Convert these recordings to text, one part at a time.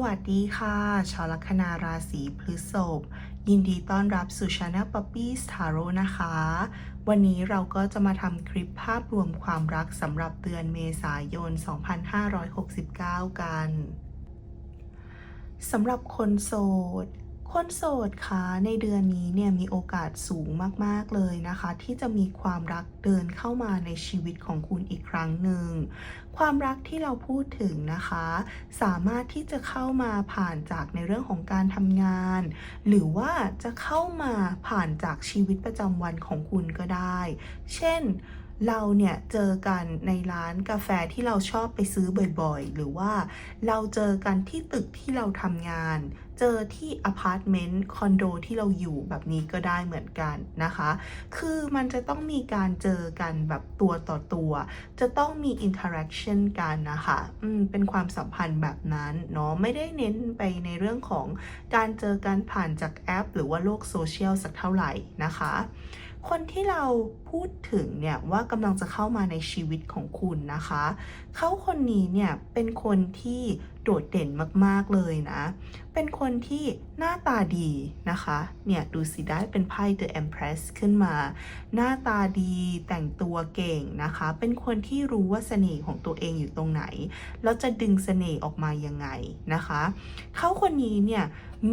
วัสดีค่ะชาวลัคนาราศีพฤษภยินดีต้อนรับสู่ Channel Poppy's Tarot นะคะ วันนี้เราก็จะมาทำคลิปภาพรวมความรักสำหรับเดือนเมษายน 2569 กันสำหรับคนโสดค่ะในเดือนนี้เนี่ยมีโอกาสสูงมากๆเลยนะคะที่จะมีความรักเดินเข้ามาในชีวิตของคุณอีกครั้งหนึ่งความรักที่เราพูดถึงนะคะสามารถที่จะเข้ามาผ่านจากในเรื่องของการทำงานหรือว่าจะเข้ามาผ่านจากชีวิตประจำวันของคุณก็ได้เช่นเราเนี่ยเจอกันในร้านกาแฟที่เราชอบไปซื้อบ่อยๆหรือว่าเราเจอกันที่ตึกที่เราทำงานเจอที่อพาร์ตเมนต์คอนโดที่เราอยู่แบบนี้ก็ได้เหมือนกันนะคะคือมันจะต้องมีการเจอกันแบบตัวต่อตัวจะต้องมีอินเทอร์แอคชั่นกันนะคะเป็นความสัมพันธ์แบบนั้นเนาะไม่ได้เน้นไปในเรื่องของการเจอกันผ่านจากแอปหรือว่าโลกโซเชียลสักเท่าไหร่นะคะคนที่เราพูดถึงเนี่ยว่ากำลังจะเข้ามาในชีวิตของคุณนะคะเขาคนนี้เนี่ยเป็นคนที่โดดเด่นมากๆเลยนะเป็นคนที่หน้าตาดีนะคะเนี่ยดูสิได้เป็นไพ่ The Empress ขึ้นมาหน้าตาดีแต่งตัวเก่งนะคะเป็นคนที่รู้ว่าเสน่ห์ของตัวเองอยู่ตรงไหนแล้วจะดึงเสน่ห์ออกมายังไงนะคะเขาคนนี้เนี่ย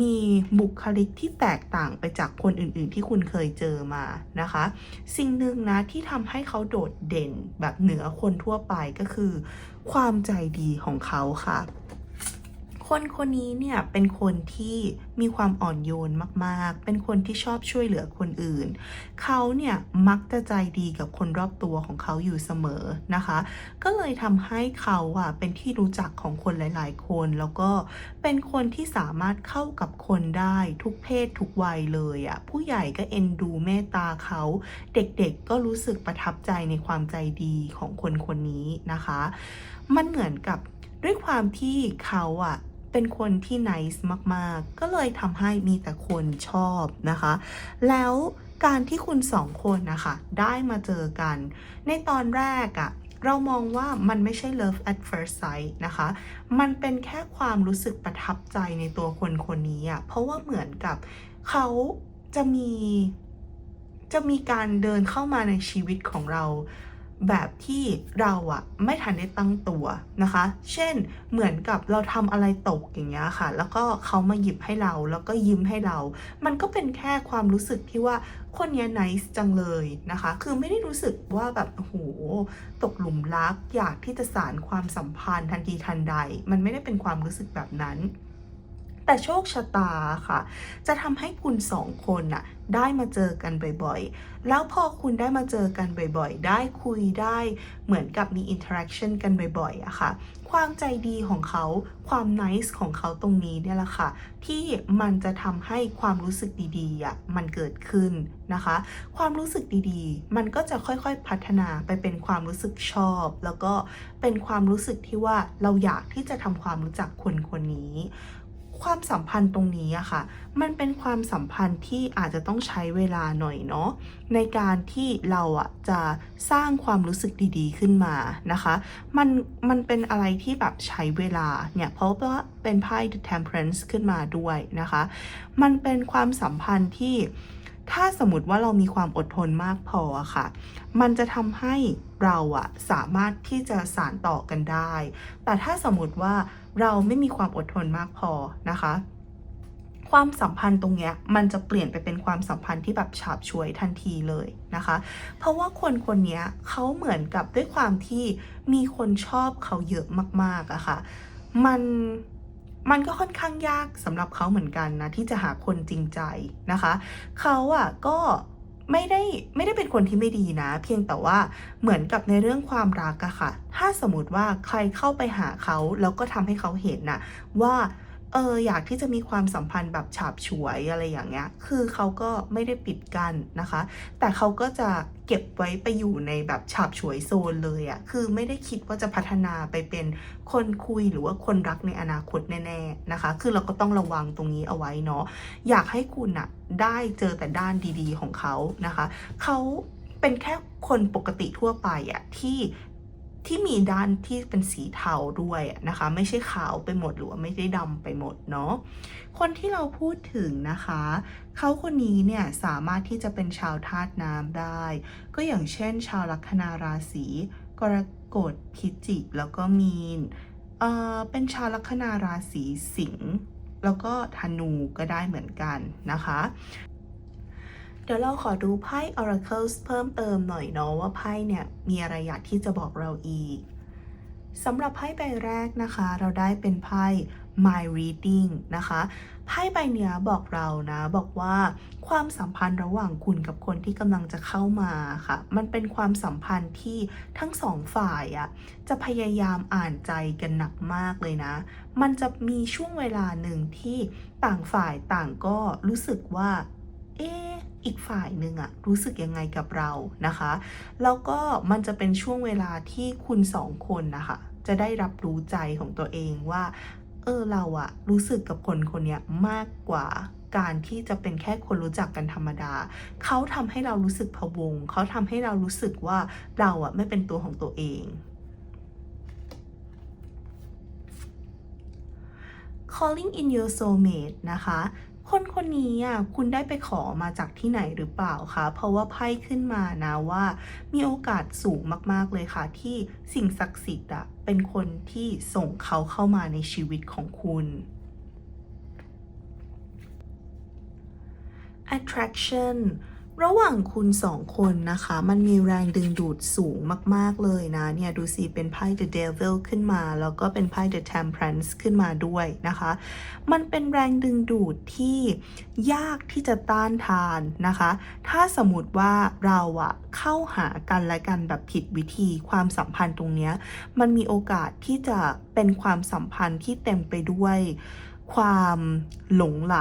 มีบุคลิกที่แตกต่างไปจากคนอื่นๆที่คุณเคยเจอมานะคะสิ่งหนึ่งนะที่ทำให้เขาโดดเด่นแบบเหนือคนทั่วไปก็คือความใจดีของเขาค่ะคนคนนี้เนี่ยเป็นคนที่มีความอ่อนโยนมากๆเป็นคนที่ชอบช่วยเหลือคนอื่นเขาเนี่ยมักจะใจดีกับคนรอบตัวของเขาอยู่เสมอนะคะก็เลยทำให้เขาเป็นที่รู้จักของคนหลายๆคนแล้วก็เป็นคนที่สามารถเข้ากับคนได้ทุกเพศทุกวัยเลยผู้ใหญ่ก็เอ็นดูเมตตาเขาเด็กๆก็รู้สึกประทับใจในความใจดีของคนคนนี้นะคะมันเหมือนกับด้วยความที่เขาเป็นคนที่ nice มากๆก็เลยทำให้มีแต่คนชอบนะคะแล้วการที่คุณสองคนนะคะได้มาเจอกันในตอนแรกเรามองว่ามันไม่ใช่ love at first sight นะคะมันเป็นแค่ความรู้สึกประทับใจในตัวคนคนนี้เพราะว่าเหมือนกับเขาจะมีการเดินเข้ามาในชีวิตของเราแบบที่เราไม่ทันได้ตั้งตัวนะคะเช่นเหมือนกับเราทำอะไรตกอย่างเงี้ยค่ะแล้วก็เขามาหยิบให้เราแล้วก็ยิ้มให้เรามันก็เป็นแค่ความรู้สึกที่ว่าคนนี้ nice จังเลยนะคะคือไม่ได้รู้สึกว่าแบบโอ้โหตกหลุมรักอยากที่จะสานความสัมพันธ์ทันทีทันใดมันไม่ได้เป็นความรู้สึกแบบนั้นแต่โชคชะตาค่ะจะทำให้คุณสองคนได้มาเจอกันบ่อยๆแล้วพอคุณได้มาเจอกันบ่อยๆได้คุยได้เหมือนกับมีอินเทอร์แอคชั่นกันบ่อยๆค่ะความใจดีของเขาความไนซ์ของเขาตรงนี้เนี่ยแหละค่ะที่มันจะทำให้ความรู้สึกดีๆมันเกิดขึ้นนะคะความรู้สึกดีๆมันก็จะค่อยๆพัฒนาไปเป็นความรู้สึกชอบแล้วก็เป็นความรู้สึกที่ว่าเราอยากที่จะทำความรู้จักคนคนนี้ความสัมพันธ์ตรงนี้ค่ะมันเป็นความสัมพันธ์ที่อาจจะต้องใช้เวลาหน่อยเนาะในการที่เราจะสร้างความรู้สึกดีๆขึ้นมานะคะมันเป็นอะไรที่แบบใช้เวลาเนี่ยเพราะว่าเป็นไพ่ The Temperance ขึ้นมาด้วยนะคะมันเป็นความสัมพันธ์ที่ถ้าสมมติว่าเรามีความอดทนมากพอค่ะมันจะทำให้เราสามารถที่จะสานต่อกันได้แต่ถ้าสมมติว่าเราไม่มีความอดทนมากพอนะคะความสัมพันธ์ตรงเนี้ยมันจะเปลี่ยนไปเป็นความสัมพันธ์ที่แบบฉาบฉวยทันทีเลยนะคะเพราะว่าคนคนนี้เขาเหมือนกับด้วยความที่มีคนชอบเขาเยอะมากๆค่ะมันก็ค่อนข้างยากสำหรับเขาเหมือนกันนะที่จะหาคนจริงใจนะคะเขาก็ไม่ได้เป็นคนที่ไม่ดีนะเพียงแต่ว่าเหมือนกับในเรื่องความรักค่ะถ้าสมมติว่าใครเข้าไปหาเขาแล้วก็ทำให้เขาเห็นว่าอยากที่จะมีความสัมพันธ์แบบฉาบฉวยอะไรอย่างเงี้ยคือเขาก็ไม่ได้ปิดกั้นนะคะแต่เขาก็จะเก็บไว้ไปอยู่ในแบบฉาบฉวยโซนเลยคือไม่ได้คิดว่าจะพัฒนาไปเป็นคนคุยหรือว่าคนรักในอนาคตแน่ๆนะคะคือเราก็ต้องระวังตรงนี้เอาไว้เนาะอยากให้คุณได้เจอแต่ด้านดีๆของเขานะคะเขาเป็นแค่คนปกติทั่วไปที่ ที่มีด้านที่เป็นสีเทาด้วยนะคะไม่ใช่ขาวไปหมดหรือว่าไม่ได้ดำไปหมดเนาะคนที่เราพูดถึงนะคะเขาคนนี้เนี่ยสามารถที่จะเป็นชาวธาตุน้ำได้ก็อย่างเช่นชาวลัคนาราศีกรกฎพิจิกแล้วก็มีนเป็นชาวลัคนาราศีสิงห์แล้วก็ธนูก็ได้เหมือนกันนะคะเดี๋ยวเราขอดูไพ่ Oracles เพิ่มเติมหน่อยเนาะว่าไพ่เนี่ยมีอะไรอยากที่จะบอกเราอีกสำหรับไพ่ใบแรกนะคะเราได้เป็นไพ่ My Reading นะคะไพ่ใบเนี้ยบอกเรานะบอกว่าความสัมพันธ์ระหว่างคุณกับคนที่กำลังจะเข้ามาค่ะมันเป็นความสัมพันธ์ที่ทั้งสองฝ่ายจะพยายามอ่านใจกันหนักมากเลยนะมันจะมีช่วงเวลาหนึ่งที่ต่างฝ่ายต่างก็รู้สึกว่าอีกฝ่ายหนึ่งรู้สึกยังไงกับเรานะคะแล้วก็มันจะเป็นช่วงเวลาที่คุณสองคนนะคะจะได้รับรู้ใจของตัวเองว่าเรารู้สึกกับคนคนนี้มากกว่าการที่จะเป็นแค่คนรู้จักกันธรรมดาเขาทำให้เรารู้สึกพะวงเขาทำให้เรารู้สึกว่าเราไม่เป็นตัวของตัวเอง Calling in your soulmate นะคะคนคนนี้คุณได้ไปขอมาจากที่ไหนหรือเปล่าคะเพราะว่าไพ่ขึ้นมานะว่ามีโอกาสสูงมากๆเลยค่ะที่สิ่งศักดิ์สิทธิ์เป็นคนที่ส่งเขาเข้ามาในชีวิตของคุณ attraction ระหว่างคุณสองคนนะคะมันมีแรงดึงดูดสูงมากๆเลยนะเนี่ยดูสิเป็นไพ่ The Devil ขึ้นมาแล้วก็เป็นไพ่ The Temperance ขึ้นมาด้วยนะคะมันเป็นแรงดึงดูดที่ยากที่จะต้านทานนะคะถ้าสมมติว่าเราเข้าหากันและกันแบบผิดวิธีความสัมพันธ์ตรงเนี้ยมันมีโอกาสที่จะเป็นความสัมพันธ์ที่เต็มไปด้วยความหลงไหล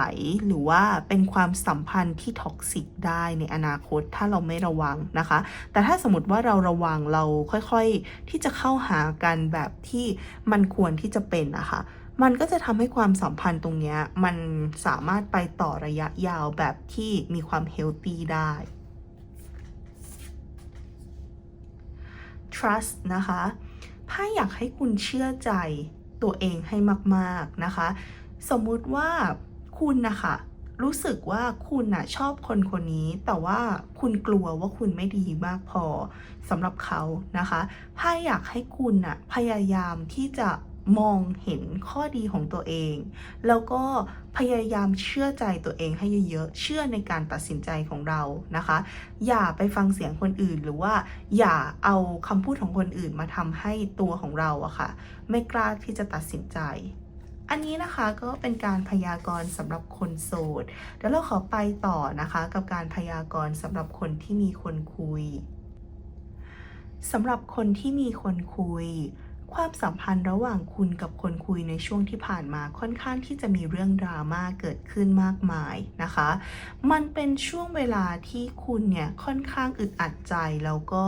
หรือว่าเป็นความสัมพันธ์ที่ท็อกซิกได้ในอนาคตถ้าเราไม่ระวังนะคะแต่ถ้าสมมติว่าเราระวังเราค่อยๆที่จะเข้าหากันแบบที่มันควรที่จะเป็นนะคะมันก็จะทำให้ความสัมพันธ์ตรงนี้มันสามารถไปต่อระยะยาวแบบที่มีความเฮลตี้ได้ trust นะคะไพ่อยากให้คุณเชื่อใจตัวเองให้มากๆนะคะสมมุติว่าคุณนะคะรู้สึกว่าคุณชอบคนคนนี้แต่ว่าคุณกลัวว่าคุณไม่ดีมากพอสำหรับเขานะคะไพ่อยากให้คุณพยายามที่จะมองเห็นข้อดีของตัวเองแล้วก็พยายามเชื่อใจตัวเองให้เยอะๆเชื่อในการตัดสินใจของเรานะคะอย่าไปฟังเสียงคนอื่นหรือว่าอย่าเอาคำพูดของคนอื่นมาทำให้ตัวของเราค่ะไม่กล้าที่จะตัดสินใจอันนี้นะคะก็เป็นการพยากรณ์สำหรับคนโสดเดี๋ยวเราขอไปต่อนะคะกับการพยากรณ์สำหรับคนที่มีคนคุยสำหรับคนที่มีคนคุยความสัมพันธ์ระหว่างคุณกับคนคุยในช่วงที่ผ่านมาค่อนข้างที่จะมีเรื่องดราม่าเกิดขึ้นมากมายนะคะมันเป็นช่วงเวลาที่คุณเนี่ยค่อนข้างอึดอัดใจแล้วก็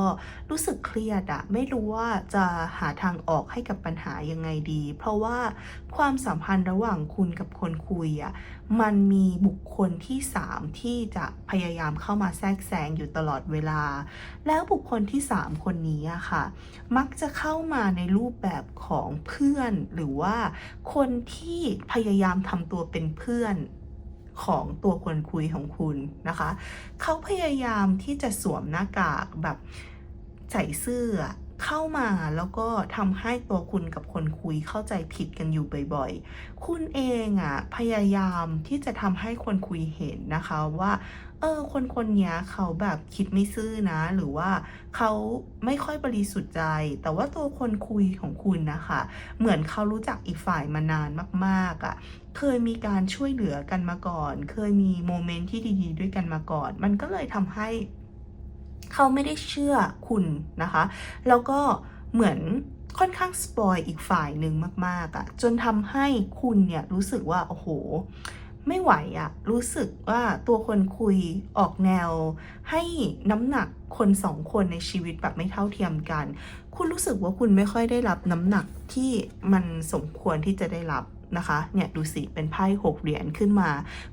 รู้สึกเครียดไม่รู้ว่าจะหาทางออกให้กับปัญหายังไงดีเพราะว่าความสัมพันธ์ระหว่างคุณกับคนคุยมันมีบุคคลที่3ที่จะพยายามเข้ามาแทรกแซงอยู่ตลอดเวลาแล้วบุคคลที่3คนนี้ค่ะมักจะเข้ามาในรูปแบบของเพื่อนหรือว่าคนที่พยายามทำตัวเป็นเพื่อนของตัวคนคุยของคุณนะคะเขาพยายามที่จะสวมหน้ากากแบบใส่เสื้อเข้ามาแล้วก็ทำให้ตัวคุณกับคนคุยเข้าใจผิดกันอยู่บ่อยๆคุณเองพยายามที่จะทำให้คนคุยเห็นนะคะว่าคนคนนี้เขาแบบคิดไม่ซื่อนะหรือว่าเขาไม่ค่อยบริสุทธิ์ใจแต่ว่าตัวคนคุยของคุณนะคะเหมือนเขารู้จักอีกฝ่ายมานานมากๆเคยมีการช่วยเหลือกันมาก่อนเคยมีโมเมนต์ที่ดีๆด้วยกันมาก่อนมันก็เลยทำให้เขาไม่ได้เชื่อคุณนะคะแล้วก็เหมือนค่อนข้างสปอยอีกฝ่ายหนึ่งมากๆจนทำให้คุณเนี่ยรู้สึกว่าโอ้โหไม่ไหวรู้สึกว่าตัวคนคุยออกแนวให้น้ำหนักคน2คนในชีวิตแบบไม่เท่าเทียมกันคุณรู้สึกว่าคุณไม่ค่อยได้รับน้ำหนักที่มันสมควรที่จะได้รับนะคะเนี่ยดูสิเป็นไพ่6เหรียญขึ้นมา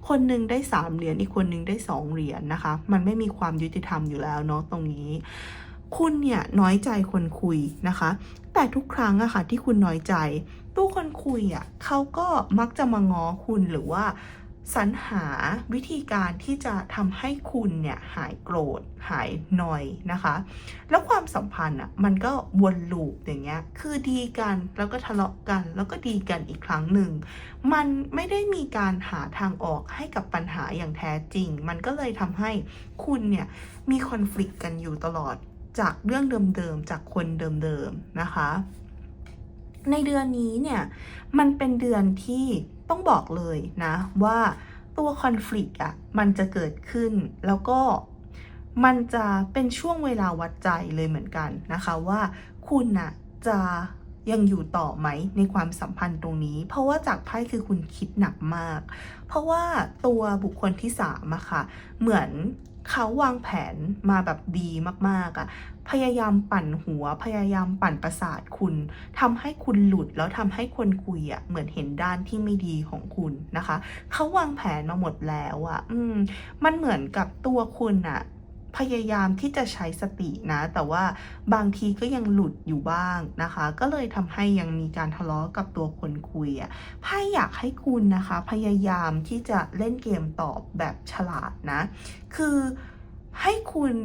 คนหนึ่งได้3เหรียญอีกคนหนึ่งได้2เหรียญนะคะมันไม่มีความยุติธรรมอยู่แล้วเนาะตรงนี้ คุณเนี่ยน้อยใจคนคุยนะคะแต่ทุกครั้งอะค่ะที่คุณน้อยใจตัวคนคุยอะเขาก็มักจะมาง้อคุณหรือว่าสรรหาวิธีการที่จะทำให้คุณเนี่ยหายโกรธหายนอยนะคะแล้วความสัมพันธ์อะมันก็วนลูปอย่างเงี้ยคือดีกันแล้วก็ทะเลาะกันแล้วก็ดีกันอีกครั้งหนึ่งมันไม่ได้มีการหาทางออกให้กับปัญหาอย่างแท้จริงมันก็เลยทำให้คุณเนี่ยมีคอนฟ lict กันอยู่ตลอดจากเรื่องเดิมๆจากคนเดิมๆนะคะในเดือนนี้เนี่ยมันเป็นเดือนที่ต้องบอกเลยนะว่าตัวคอนฟ lict อ่ะมันจะเกิดขึ้นแล้วก็มันจะเป็นช่วงเวลาวัดใจเลยเหมือนกันนะคะว่าคุณน่ะจะยังอยู่ต่อไหมในความสัมพันธ์ตรงนี้เพราะว่าจากไพ่คือคุณคิดหนักมากเพราะว่าตัวบุคคลที่3อะค่ะเหมือนเขาวางแผนมาแบบดีมากๆอะพยายามปั่นหัวพยายามปั่นประสาทคุณทำให้คุณหลุดแล้วทำให้คนคุยอะเหมือนเห็นด้านที่ไม่ดีของคุณนะคะเขาวางแผนมาหมดแล้วอะมันเหมือนกับตัวคุณอะพยายามที่จะใช้สตินะแต่ว่าบางทีก็ยังหลุดอยู่บ้างนะคะก็เลยทำให้ยังมีการทะเลาะกับตัวคนคุยอะไพ่อยากให้คุณนะคะพยายามที่จะเล่นเกมตอบแบบฉลาดนะคือให้คุณ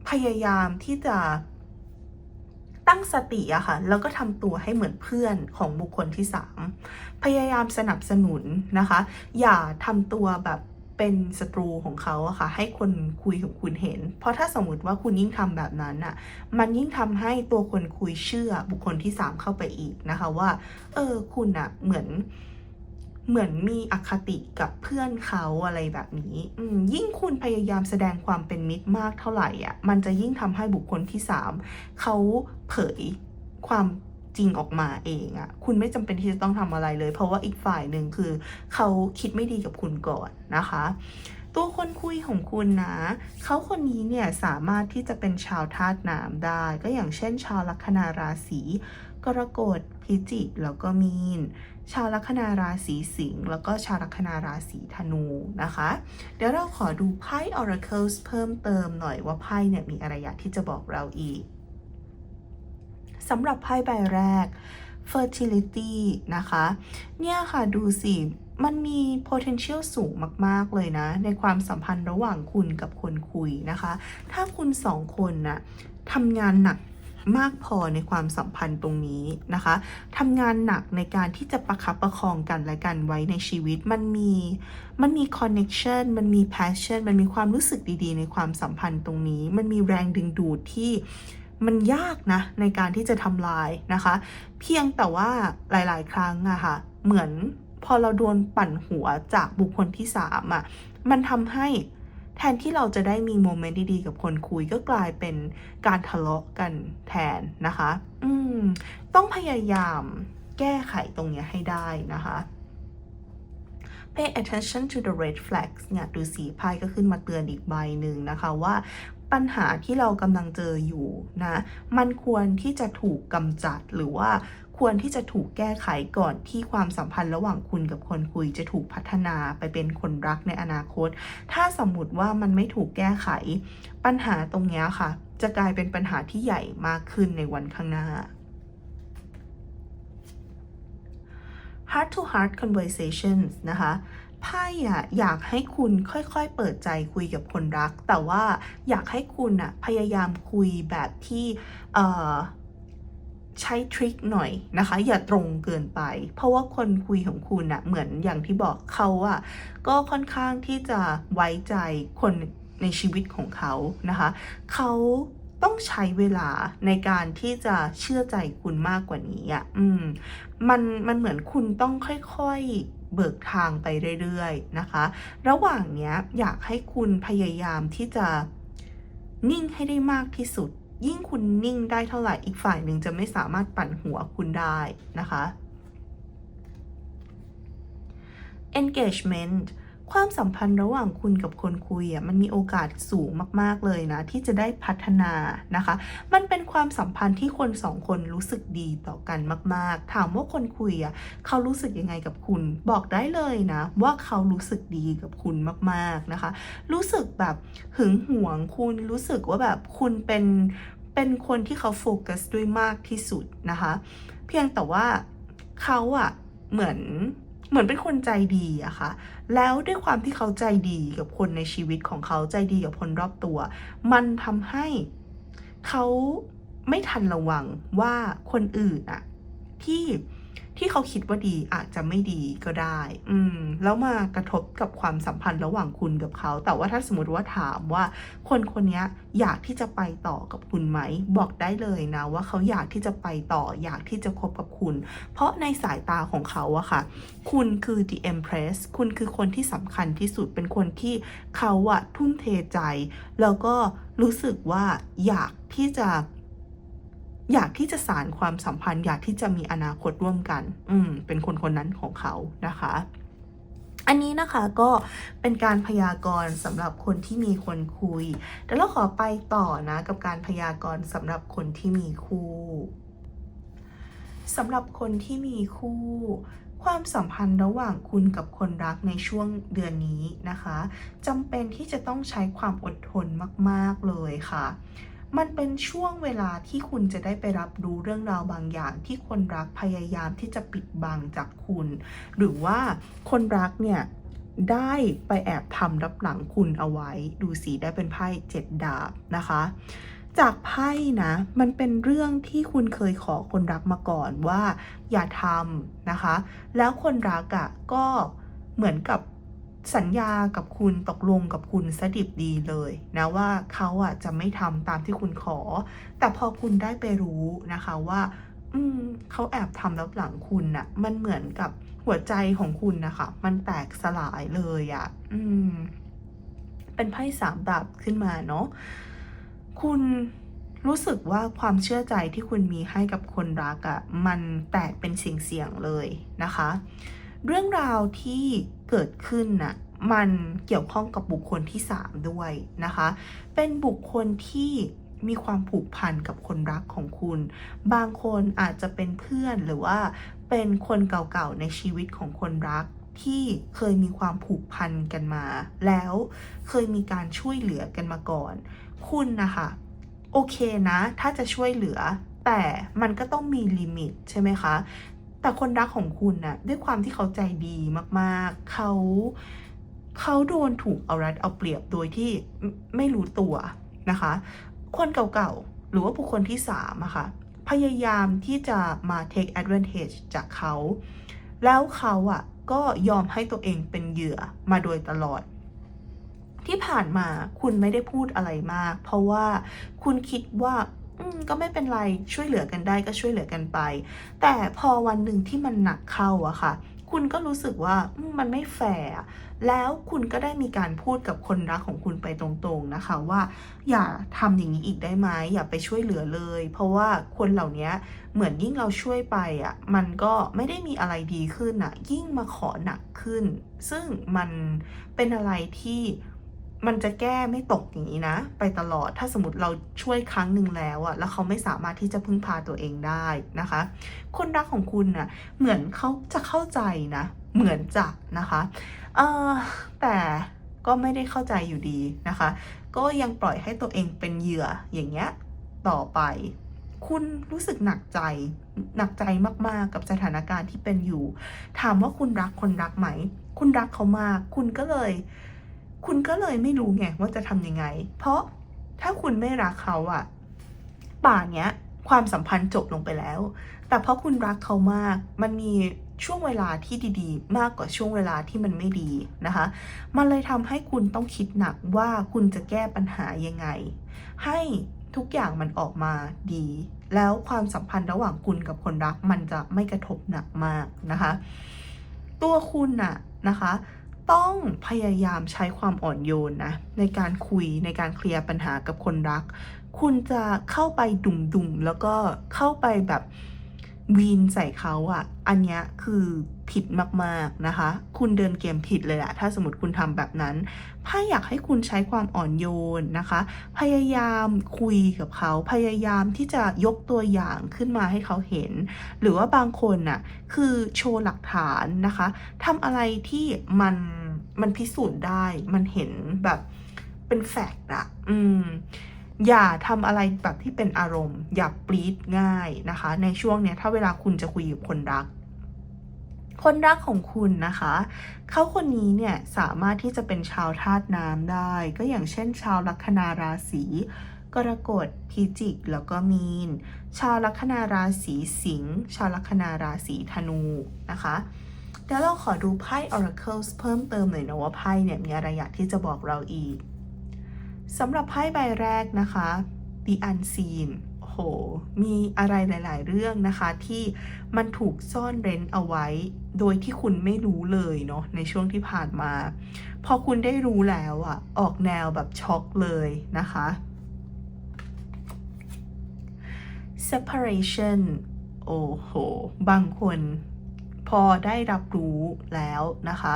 พยายามที่จะตั้งสติอะค่ะแล้วก็ทำตัวให้เหมือนเพื่อนของบุคคลที่3พยายามสนับสนุนนะคะอย่าทำตัวแบบเป็นศัตรูของเขาอะค่ะให้คนคุยของคุณเห็นเพราะถ้าสมมติว่าคุณยิ่งทำแบบนั้นอะมันยิ่งทำให้ตัวคนคุยเชื่อบุคคลที่3เข้าไปอีกนะคะว่าคุณอะเหมือนมีอคติกับเพื่อนเขาอะไรแบบนี้ยิ่งคุณพยายามแสดงความเป็นมิตรมากเท่าไหร่อ่ะมันจะยิ่งทำให้บุคคลที่3เขาเผยความจริงออกมาเองอ่ะคุณไม่จำเป็นที่จะต้องทำอะไรเลยเพราะว่าอีกฝ่ายหนึ่งคือเขาคิดไม่ดีกับคุณก่อนนะคะตัวคนคุยของคุณนะเขาคนนี้เนี่ยสามารถที่จะเป็นชาวธาตุน้ำได้ก็อย่างเช่นชาวลัคนาราศีกรกฎพิจิกแล้วก็มีนชาวลัคนาราศีสิงห์แล้วก็ชาวลัคนาราศีธนูนะคะเดี๋ยวเราขอดูไพ่ Oracles เพิ่มเติมหน่อยว่าไพ่เนี่ยมีอะไรอยากที่จะบอกเราอีกสำหรับไพ่ใบแรก fertility นะคะเนี่ยค่ะดูสิมันมี potential สูงมากๆเลยนะในความสัมพันธ์ระหว่างคุณกับคนคุยนะคะถ้าคุณสองคนน่ะทำงานหนักมากพอในความสัมพันธ์ตรงนี้นะคะทำงานหนักในการที่จะประคับประคองกันและกันไว้ในชีวิตมันมี connection มันมี passion มันมีความรู้สึกดีๆในความสัมพันธ์ตรงนี้มันมีแรงดึงดูดที่มันยากนะในการที่จะทำลายนะคะเพียงแต่ว่าหลายๆครั้งอะค่ะเหมือนพอเราโดนปั่นหัวจากบุคคลที่3อะมันทำให้แทนที่เราจะได้มีโมเมนต์ดีๆกับคนคุยก็กลายเป็นการทะเลาะกันแทนนะคะต้องพยายามแก้ไขตรงนี้ให้ได้นะคะ Pay attention to the red flags เนี่ยดูสีไพ่ก็ขึ้นมาเตือนอีกใบหนึ่งนะคะว่าปัญหาที่เรากำลังเจออยู่นะมันควรที่จะถูกกำจัดหรือว่าควรที่จะถูกแก้ไขก่อนที่ความสัมพันธ์ระหว่างคุณกับคนคุยจะถูกพัฒนาไปเป็นคนรักในอนาคตถ้าสมมติว่ามันไม่ถูกแก้ไขปัญหาตรงนี้ค่ะจะกลายเป็นปัญหาที่ใหญ่มากขึ้นในวันข้างหน้า heart to heart conversations นะคะไพ่อยากให้คุณค่อยๆเปิดใจคุยกับคนรักแต่ว่าอยากให้คุณพยายามคุยแบบที่ใช้ทริคหน่อยนะคะอย่าตรงเกินไปเพราะว่าคนคุยของคุณเหมือนอย่างที่บอกเขาก็ค่อนข้างที่จะไว้ใจคนในชีวิตของเขานะคะเขาต้องใช้เวลาในการที่จะเชื่อใจคุณมากกว่านี้มันเหมือนคุณต้องค่อยๆเบิกทางไปเรื่อยๆนะคะระหว่างเนี้ยอยากให้คุณพยายามที่จะนิ่งให้ได้มากที่สุดยิ่งคุณนิ่งได้เท่าไหร่อีกฝ่ายหนึ่งจะไม่สามารถปั่นหัวคุณได้นะคะ engagement ความสัมพันธ์ระหว่างคุณกับคนคุยมันมีโอกาสสูงมากๆเลยนะที่จะได้พัฒนานะคะมันเป็นความสัมพันธ์ที่คนสองคนรู้สึกดีต่อกันมากๆถามว่าคนคุยเขารู้สึกยังไงกับคุณบอกได้เลยนะว่าเขารู้สึกดีกับคุณมากๆนะคะรู้สึกแบบหึงหวงคุณรู้สึกว่าแบบคุณเป็น เป็นคนที่เขาโฟกัสด้วยมากที่สุดนะคะเพียงแต่ว่าเขาอะเหมือนเป็นคนใจดีอะค่ะแล้วด้วยความที่เขาใจดีกับคนในชีวิตของเขาใจดีกับคนรอบตัวมันทำให้เขาไม่ทันระวังว่าคนอื่นอะที่เขาคิดว่าดีอาจจะไม่ดีก็ได้แล้วมากระทบกับความสัมพันธ์ระหว่างคุณกับเขาแต่ว่าถ้าสมมติว่าถามว่าคนนี้อยากที่จะไปต่อกับคุณไหมบอกได้เลยนะว่าเขาอยากที่จะไปต่ออยากที่จะคบกับคุณเพราะในสายตาของเขาอะค่ะคุณคือ the empress คุณคือคนที่สำคัญที่สุดเป็นคนที่เขาอะทุ่มเทใจแล้วก็รู้สึกว่าอยากที่จะสานความสัมพันธ์อยากที่จะมีอนาคตร่วมกันเป็นคนนั้นของเขานะคะอันนี้นะคะก็เป็นการพยากรณ์สำหรับคนที่มีคนคุยเดี๋ยวเราขอไปต่อนะกับการพยากรณ์สำหรับคนที่มีคู่สำหรับคนที่มีคู่ความสัมพันธ์ระหว่างคุณกับคนรักในช่วงเดือนนี้นะคะจำเป็นที่จะต้องใช้ความอดทนมากๆเลยค่ะมันเป็นช่วงเวลาที่คุณจะได้ไปรับรู้เรื่องราวบางอย่างที่คนรักพยายามที่จะปิดบังจากคุณหรือว่าคนรักเนี่ยได้ไปแอบทำรับหลังคุณเอาไว้ดูสิได้เป็นไพ่7 ดาบนะคะจากไพ่นะมันเป็นเรื่องที่คุณเคยขอคนรักมาก่อนว่าอย่าทำนะคะแล้วคนรักก็เหมือนกับสัญญากับคุณตกลงกับคุณสดิบดีเลยนะว่าเขาจะไม่ทำตามที่คุณขอแต่พอคุณได้ไปรู้นะคะว่าเขาแอบทำรับหลังคุณมันเหมือนกับหัวใจของคุณนะคะมันแตกสลายเลยเป็นไพ่3 ดาบขึ้นมาเนาะคุณรู้สึกว่าความเชื่อใจที่คุณมีให้กับคนรักมันแตกเป็นเสียงๆเลยนะคะเรื่องราวที่เกิดขึ้นมันเกี่ยวข้องกับบุคคลที่3ด้วยนะคะเป็นบุคคลที่มีความผูกพันกับคนรักของคุณบางคนอาจจะเป็นเพื่อนหรือว่าเป็นคนเก่าๆในชีวิตของคนรักที่เคยมีความผูกพันกันมาแล้วเคยมีการช่วยเหลือกันมาก่อนคุณนะคะโอเคนะถ้าจะช่วยเหลือแต่มันก็ต้องมีลิมิตใช่ไหมคะแต่คนรักของคุณด้วยความที่เขาใจดีมากๆเขาโดนถูกเอารัดเอาเปรียบโดยที่ไม่รู้ตัวนะคะคนเก่าๆหรือว่าบุคคลที่3ค่ะพยายามที่จะมา take advantage จากเขาแล้วเขาก็ยอมให้ตัวเองเป็นเหยื่อมาโดยตลอดที่ผ่านมาคุณไม่ได้พูดอะไรมากเพราะว่าคุณคิดว่าก็ไม่เป็นไรช่วยเหลือกันได้ก็ช่วยเหลือกันไปแต่พอวันหนึ่งที่มันหนักเข้าค่ะคุณก็รู้สึกว่ามันไม่แฟร์แล้วคุณก็ได้มีการพูดกับคนรักของคุณไปตรงๆนะคะว่าอย่าทำอย่างนี้อีกได้ไหมอย่าไปช่วยเหลือเลยเพราะว่าคนเหล่านี้เหมือนยิ่งเราช่วยไปมันก็ไม่ได้มีอะไรดีขึ้นยิ่งมาขอหนักขึ้นซึ่งมันเป็นอะไรที่มันจะแก้ไม่ตกอย่างนี้นะไปตลอดถ้าสมมติเราช่วยครั้งหนึ่งแล้วแล้วเขาไม่สามารถที่จะพึ่งพาตัวเองได้นะคะคนรักของคุณเหมือนเขาจะเข้าใจนะเหมือนจะนะคะแต่ก็ไม่ได้เข้าใจอยู่ดีนะคะก็ยังปล่อยให้ตัวเองเป็นเหยื่ออย่างเงี้ยต่อไปคุณรู้สึกหนักใจมากๆกับสถานการณ์ที่เป็นอยู่ถามว่าคุณรักคนรักไหมคุณรักเขามากคุณก็เลยไม่รู้ไงว่าจะทำยังไงเพราะถ้าคุณไม่รักเขาป่านเนี้ยความสัมพันธ์จบลงไปแล้วแต่เพราะคุณรักเขามากมันมีช่วงเวลาที่ดีๆมากกว่าช่วงเวลาที่มันไม่ดีนะคะมันเลยทำให้คุณต้องคิดหนักว่าคุณจะแก้ปัญหายังไงให้ทุกอย่างมันออกมาดีแล้วความสัมพันธ์ระหว่างคุณกับคนรักมันจะไม่กระทบหนักมากนะคะตัวคุณนะคะต้องพยายามใช้ความอ่อนโยนนะในการคุยในการเคลียร์ปัญหากับคนรักคุณจะเข้าไปดุ่มๆแล้วก็เข้าไปแบบวีนใส่เขาอันนี้คือผิดมากๆนะคะคุณเดินเกมผิดเลยถ้าสมมติคุณทำแบบนั้นไพ่อยากให้คุณใช้ความอ่อนโยนนะคะพยายามคุยกับเขาพยายามที่จะยกตัวอย่างขึ้นมาให้เขาเห็นหรือว่าบางคนคือโชว์หลักฐานนะคะทำอะไรที่มันพิสูจน์ได้มันเห็นแบบเป็นแฟกต์ อย่าทำอะไรแบบที่เป็นอารมณ์อย่าปรี๊ดง่ายนะคะในช่วงเนี้ยถ้าเวลาคุณจะคุยกับคนรักของคุณนะคะเขาคนนี้เนี่ยสามารถที่จะเป็นชาวธาตุน้ำได้ก็อย่างเช่นชาวลัคนาราศีกรกฎพิจิกแล้วก็มีนชาวลัคนาราศีสิงห์ชาวลัคนาราศีธนูนะคะเดี๋ยวเราขอดูไพ่ Oracles เพิ่มเติมหน่อยนะว่าไพ่เนี่ยมีอะไรอยากที่จะบอกเราอีกสำหรับไพ่ใบแรกนะคะ The Unseen โหมีอะไรหลายๆเรื่องนะคะที่มันถูกซ่อนเร้นเอาไว้โดยที่คุณไม่รู้เลยเนาะในช่วงที่ผ่านมาพอคุณได้รู้แล้วอะออกแนวแบบช็อกเลยนะคะ separation โอ้โหบางคนพอได้รับรู้แล้วนะคะ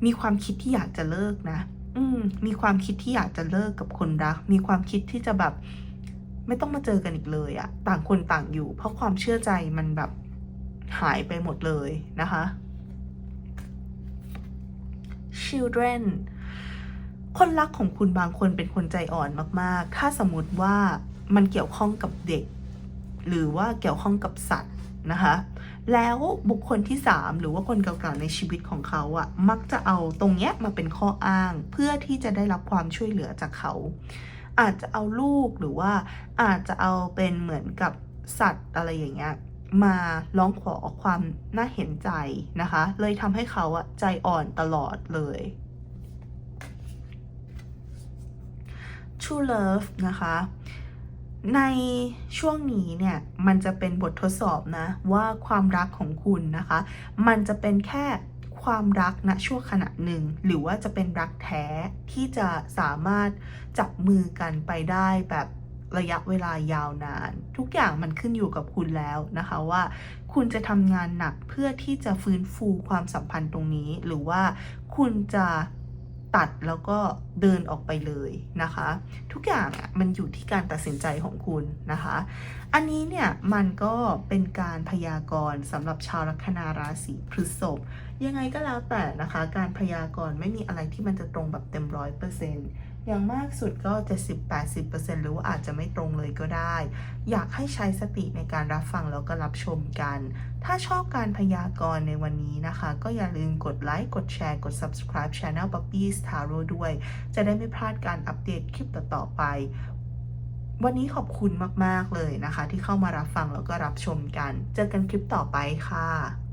มีความคิดที่อยากจะเลิกนะมีความคิดที่อยากจะเลิกกับคนรักมีความคิดที่จะแบบไม่ต้องมาเจอกันอีกเลยอะต่างคนต่างอยู่เพราะความเชื่อใจมันแบบหายไปหมดเลยนะคะ children คนรักของคุณบางคนเป็นคนใจอ่อนมากๆถ้าสมมติว่ามันเกี่ยวข้องกับเด็กหรือว่าเกี่ยวข้องกับสัตว์นะคะแล้วบุคคลที่3หรือว่าคนเก่าๆในชีวิตของเขาอะมักจะเอาตรงเนี้ยมาเป็นข้ออ้างเพื่อที่จะได้รับความช่วยเหลือจากเขาอาจจะเอาลูกหรือว่าอาจจะเอาเป็นเหมือนกับสัตว์อะไรอย่างเงี้ยมาร้องขอความน่าเห็นใจนะคะเลยทำให้เขาอะใจอ่อนตลอดเลย True Love นะคะในช่วงนี้เนี่ยมันจะเป็นบททดสอบนะว่าความรักของคุณนะคะมันจะเป็นแค่ความรักณชั่วขณะหนึ่งหรือว่าจะเป็นรักแท้ที่จะสามารถจับมือกันไปได้แบบระยะเวลายาวนานทุกอย่างมันขึ้นอยู่กับคุณแล้วนะคะว่าคุณจะทำงานหนักเพื่อที่จะฟื้นฟูความสัมพันธ์ตรงนี้หรือว่าคุณจะตัดแล้วก็เดินออกไปเลยนะคะทุกอย่างอ่ะมันอยู่ที่การตัดสินใจของคุณนะคะอันนี้เนี่ยมันก็เป็นการพยากรณ์สำหรับชาวลัคนาราศีพฤษภยังไงก็แล้วแต่นะคะการพยากรณ์ไม่มีอะไรที่มันจะตรงแบบเต็ม100%อย่างมากสุดก็70-80%หรือว่าอาจจะไม่ตรงเลยก็ได้อยากให้ใช้สติในการรับฟังแล้วก็รับชมกันถ้าชอบการพยากรณ์ในวันนี้นะคะก็อย่าลืมกดไลค์กดแชร์กด subscribe Channel Poppy's Tarot ด้วยจะได้ไม่พลาดการอัปเดตคลิปต่อๆไปวันนี้ขอบคุณมากๆเลยนะคะที่เข้ามารับฟังแล้วก็รับชมกันเจอกันคลิปต่อไปค่ะ